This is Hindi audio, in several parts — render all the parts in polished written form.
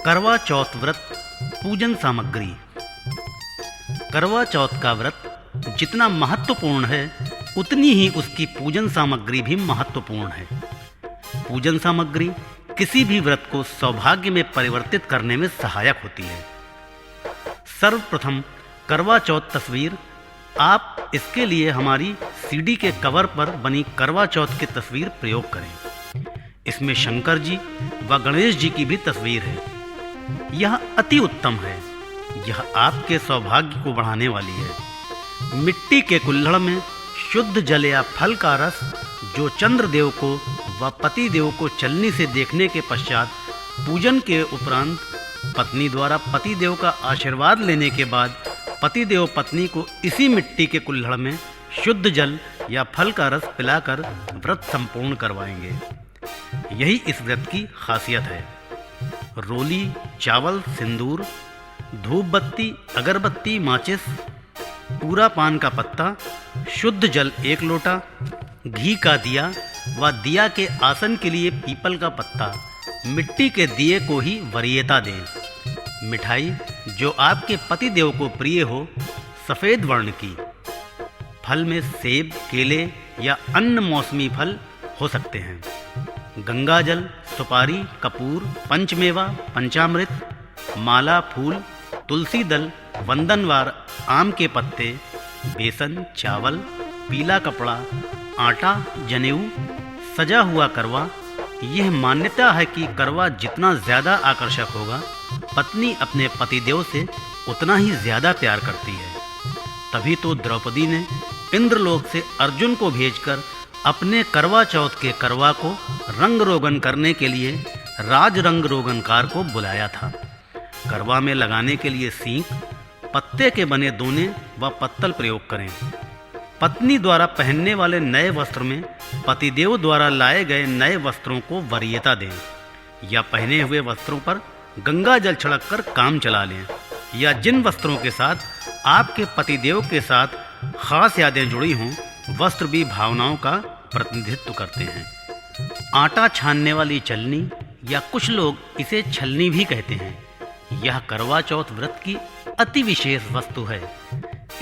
करवा चौथ व्रत पूजन सामग्री। करवा चौथ का व्रत जितना महत्वपूर्ण है उतनी ही उसकी पूजन सामग्री भी महत्वपूर्ण है। पूजन सामग्री किसी भी व्रत को सौभाग्य में परिवर्तित करने में सहायक होती है। सर्वप्रथम करवा चौथ तस्वीर। आप इसके लिए हमारी सीडी के कवर पर बनी करवा चौथ की तस्वीर प्रयोग करें। इसमें शंकर जी व गणेश जी की भी तस्वीर है। यह अति उत्तम है। यह आपके सौभाग्य को बढ़ाने वाली है। मिट्टी के कुल्हड़ में शुद्ध जल या फल का रस जो चंद्रदेव को व पति देव को चलनी से देखने के पश्चात पूजन के उपरांत पत्नी द्वारा पति देव का आशीर्वाद लेने के बाद पति देव पत्नी को इसी मिट्टी के कुल्हड़ में शुद्ध जल या फल का रस पिलाकर व्रत संपूर्ण करवाएंगे। यही इस व्रत की खासियत है। रोली, चावल, सिंदूर, धूप बत्ती, अगरबत्ती, माचिस, पूरा पान का पत्ता, शुद्ध जल 1 लोटा, घी का दिया व दिया के आसन के लिए पीपल का पत्ता, मिट्टी के दिए को ही वरीयता दें। मिठाई जो आपके पति देव को प्रिय हो, सफ़ेद वर्ण की। फल में सेब, केले या अन्य मौसमी फल हो सकते हैं। गंगा जल, सुपारी, कपूर, पंचमेवा, पंचामृत, माला, फूल, तुलसी दल, वंदनवार, आम के पत्ते, बेसन, चावल, पीला कपड़ा, आटा, जनेऊ, सजा हुआ करवा। यह मान्यता है कि करवा जितना ज़्यादा आकर्षक होगा, पत्नी अपने पतिदेव से उतना ही ज़्यादा प्यार करती है। तभी तो द्रौपदी ने इंद्रलोक से अर्जुन को भेजकर अपने करवा चौथ के करवा को रंग रोगन करने के लिए राज रंग रोगनकार को बुलाया था। करवा में लगाने के लिए सींक, पत्ते के बने दोने व पत्तल प्रयोग करें। पत्नी द्वारा पहनने वाले नए वस्त्र में पतिदेव द्वारा लाए गए नए वस्त्रों को वरीयता दें, या पहने हुए वस्त्रों पर गंगा जल छिड़ककर काम चला लें, या जिन वस्त्रों के साथ आपके पतिदेव के साथ खास यादें जुड़ी हों, वस्त्र भी भावनाओं का प्रतिनिधित्व करते हैं। आटा छानने वाली चलनी या कुछ लोग इसे छलनी भी कहते हैं। यह करवा चौथ व्रत की अति विशेष वस्तु है।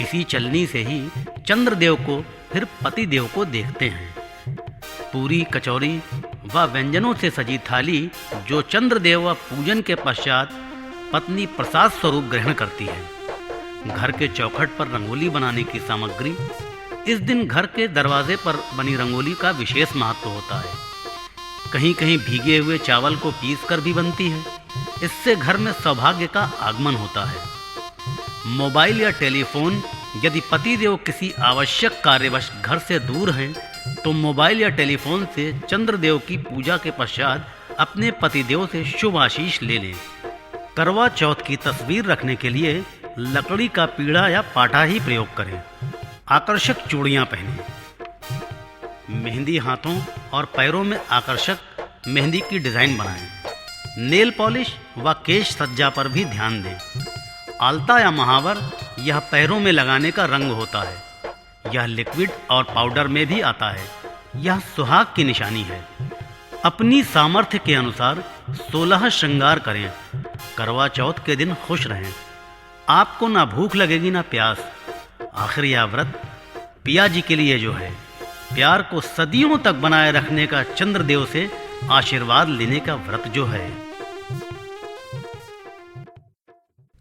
इसी चलनी से ही चंद्रदेव को फिर पति देव को देखते हैं। पूरी, कचौरी व व्यंजनों से सजी थाली जो चंद्रदेव व पूजन के पश्चात पत्नी प्रसाद स्वरूप ग्रहण करती है। घर के चौखट पर रंगोली बनाने की सामग्री। इस दिन घर के दरवाजे पर बनी रंगोली का विशेष महत्व होता है। कहीं कहीं भीगे हुए चावल को पीस कर भी बनती है। इससे घर में सौभाग्य का आगमन होता है। मोबाइल या टेलीफोन, यदि पतिदेव किसी आवश्यक कार्यवश घर से दूर हैं, तो मोबाइल या टेलीफोन से चंद्रदेव की पूजा के पश्चात अपने पतिदेव से शुभ आशीष ले लें। करवा चौथ की तस्वीर रखने के लिए लकड़ी का पीढ़ा या पाटा ही प्रयोग करें। आकर्षक चूड़ियाँ पहनें। मेहंदी हाथों और पैरों में आकर्षक मेहंदी की डिज़ाइन बनाएं। नेल पॉलिश व केश सज्जा पर भी ध्यान दें। आलता या महावर, यह पैरों में लगाने का रंग होता है। यह लिक्विड और पाउडर में भी आता है। यह सुहाग की निशानी है। अपनी सामर्थ्य के अनुसार 16 श्रृंगार करें। करवा चौथ के दिन खुश रहें। आपको ना भूख लगेगी ना प्यास। आखिर यह व्रत पिया जी के लिए जो है, प्यार को सदियों तक बनाए रखने का चंद्रदेव से आशीर्वाद लेने का व्रत जो है।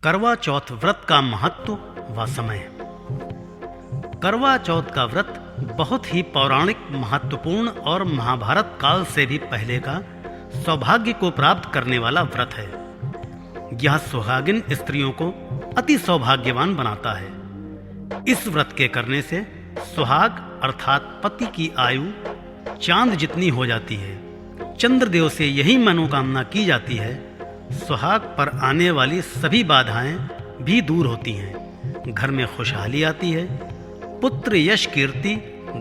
करवा चौथ व्रत का महत्व व समय। करवा चौथ का व्रत बहुत ही पौराणिक, महत्वपूर्ण और महाभारत काल से भी पहले का सौभाग्य को प्राप्त करने वाला व्रत है। यह सुहागिन स्त्रियों को अति सौभाग्यवान बनाता है। इस व्रत के करने से सुहाग अर्थात पति की आयु चांद जितनी हो जाती है। चंद्रदेव से यही मनोकामना की जाती है। सुहाग पर आने वाली सभी बाधाएं भी दूर होती हैं। घर में खुशहाली आती है। पुत्र, यश, कीर्ति,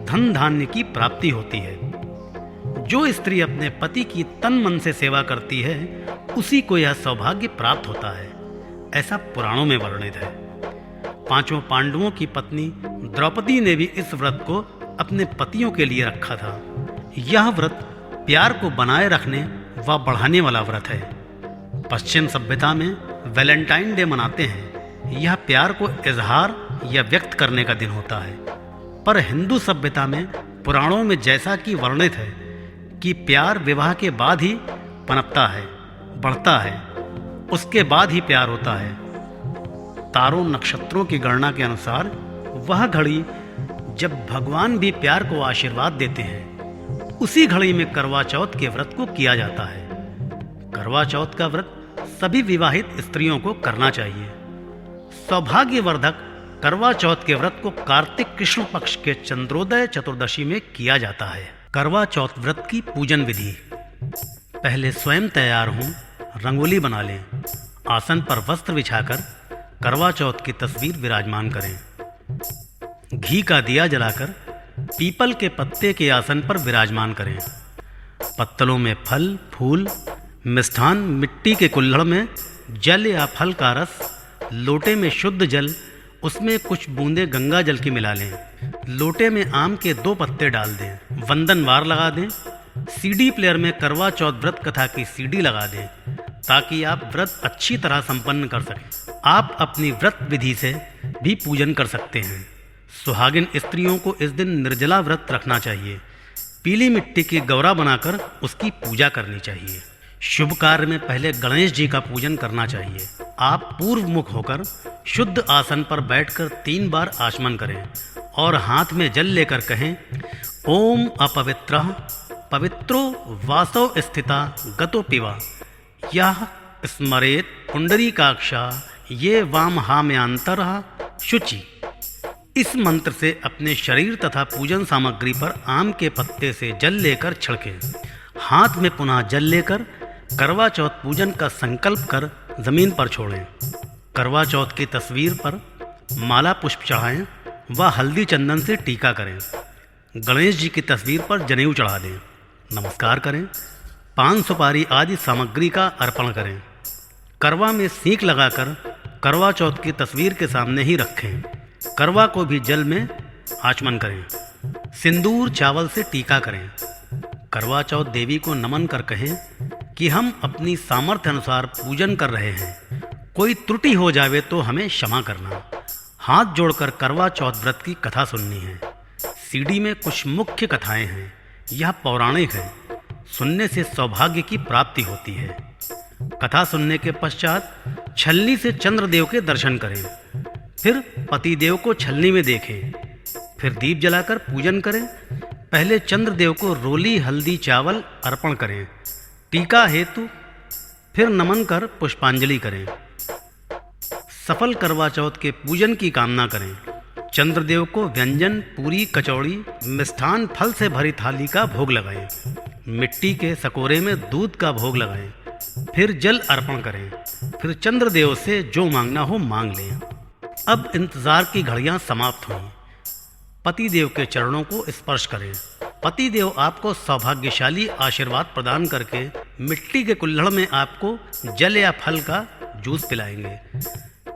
धन धान्य की प्राप्ति होती है। जो स्त्री अपने पति की तन मन से सेवा करती है, उसी को यह सौभाग्य प्राप्त होता है। ऐसा पुराणों में वर्णित है। 5 पांडवों की पत्नी द्रौपदी ने भी इस व्रत को अपने पतियों के लिए रखा था। यह व्रत प्यार को बनाए रखने व बढ़ाने वाला व्रत है। पश्चिम सभ्यता में वैलेंटाइन डे मनाते हैं। यह प्यार को इजहार या व्यक्त करने का दिन होता है। पर हिंदू सभ्यता में पुराणों में जैसा कि वर्णित है कि प्यार विवाह के बाद ही पनपता है, बढ़ता है, उसके बाद ही प्यार होता है। तारों नक्षत्रों की गणना के अनुसार वह घड़ी जब भगवान भी प्यार को आशीर्वाद देते हैं, उसी घड़ी में करवा चौथ के व्रत को किया जाता है। करवा चौथ का व्रत सभी विवाहित स्त्रियों को करना चाहिए। सौभाग्यवर्धक करवा चौथ के व्रत को कार्तिक कृष्ण पक्ष के चंद्रोदय चतुर्दशी में किया जाता है। करवा चौथ व्रत की पूजन विधि। पहले स्वयं तैयार हों, रंगोली बना लें, आसन पर वस्त्र बिछाकर करवा चौथ की तस्वीर विराजमान करें। घी का दिया जलाकर पीपल के पत्ते के आसन पर विराजमान करें। पत्तलों में फल, फूल, मिष्ठान, मिट्टी के कुल्हड़ में जल या फल का रस, लोटे में शुद्ध जल, उसमें कुछ बूंदें गंगा जल की मिला लें। लोटे में आम के 2 पत्ते डाल दें। वंदनवार लगा दें। सीडी प्लेयर में करवा चौथ व्रत कथा की सीडी लगा दें ताकि आप व्रत अच्छी तरह संपन्न कर सकें। आप अपनी व्रत विधि से भी पूजन कर सकते हैं। सुहागिन स्त्रियों को इस दिन निर्जला व्रत रखना चाहिए। पीली मिट्टी की गौरा बनाकर उसकी पूजा करनी चाहिए। शुभ कार्य में पहले गणेश जी का पूजन करना चाहिए। आप पूर्व मुख होकर शुद्ध आसन पर बैठकर 3 बार आचमन करें और हाथ में जल लेकर कहें, ओम अपवित्रः पवित्रो वासव स्थिता गतो पिवा यः स्मरेत पुंडरीकाक्षा ये वामहाम्यांतरः शुचि। इस मंत्र से अपने शरीर तथा पूजन सामग्री पर आम के पत्ते से जल लेकर छिड़कें। हाथ में पुनः जल लेकर करवा चौथ पूजन का संकल्प कर जमीन पर छोड़ें। करवा चौथ की तस्वीर पर माला पुष्प चढ़ाएं व हल्दी चंदन से टीका करें। गणेश जी की तस्वीर पर जनेऊ चढ़ा दें। नमस्कार करें। पान सुपारी आदि सामग्री का अर्पण करें। करवा में सींक लगाकर करवा चौथ की तस्वीर के सामने ही रखें। करवा को भी जल में आचमन करें। सिंदूर चावल से टीका करें। करवा चौथ देवी को नमन कर कहें कि हम अपनी सामर्थ्य अनुसार पूजन कर रहे हैं। कोई त्रुटि हो जावे तो हमें क्षमा करना। हाथ जोड़कर करवा चौथ व्रत की कथा सुननी है। सीडी में कुछ मुख्य कथाएं हैं। यह पौराणिक है। सुनने से सौभाग्य की प्राप्ति होती है। कथा सुनने के पश्चात छलनी से चंद्रदेव के दर्शन करें। फिर पतिदेव को छलनी में देखें। फिर दीप जलाकर पूजन करें। पहले चंद्रदेव को रोली हल्दी चावल अर्पण करें टीका हेतु। फिर नमन कर पुष्पांजलि करें। सफल करवा चौथ के पूजन की कामना करें। चंद्रदेव को व्यंजन, पूरी, कचौड़ी, मिष्ठान फल से भरी थाली का भोग लगाएं। मिट्टी के सकोरे में दूध का भोग लगाएं। फिर जल अर्पण करें। फिर चंद्रदेव से जो मांगना हो मांग लें। अब इंतजार की घड़ियां समाप्त हुई। पतिदेव के चरणों को स्पर्श करें। पतिदेव आपको सौभाग्यशाली आशीर्वाद प्रदान करके मिट्टी के कुल्हड़ में आपको जल या फल का जूस पिलाएंगे।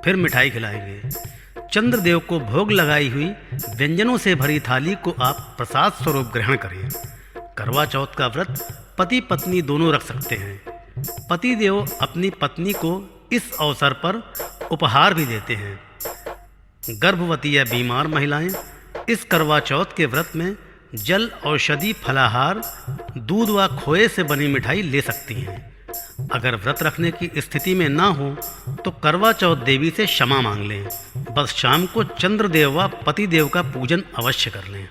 फिर मिठाई खिलाएंगे। चंद्रदेव को भोग लगाई हुई व्यंजनों से भरी थाली को आप प्रसाद स्वरूप ग्रहण करें। करवा चौथ का व्रत पति पत्नी दोनों रख सकते हैं। पतिदेव अपनी पत्नी को इस अवसर पर उपहार भी देते हैं। गर्भवती या बीमार महिलाएं इस करवा चौथ के व्रत में जल, औषधि, फलाहार, दूध व खोए से बनी मिठाई ले सकती हैं। अगर व्रत रखने की स्थिति में ना हो तो करवा चौथ देवी से क्षमा मांग लें। बस शाम को चंद्रदेव व पतिदेव का पूजन अवश्य कर लें।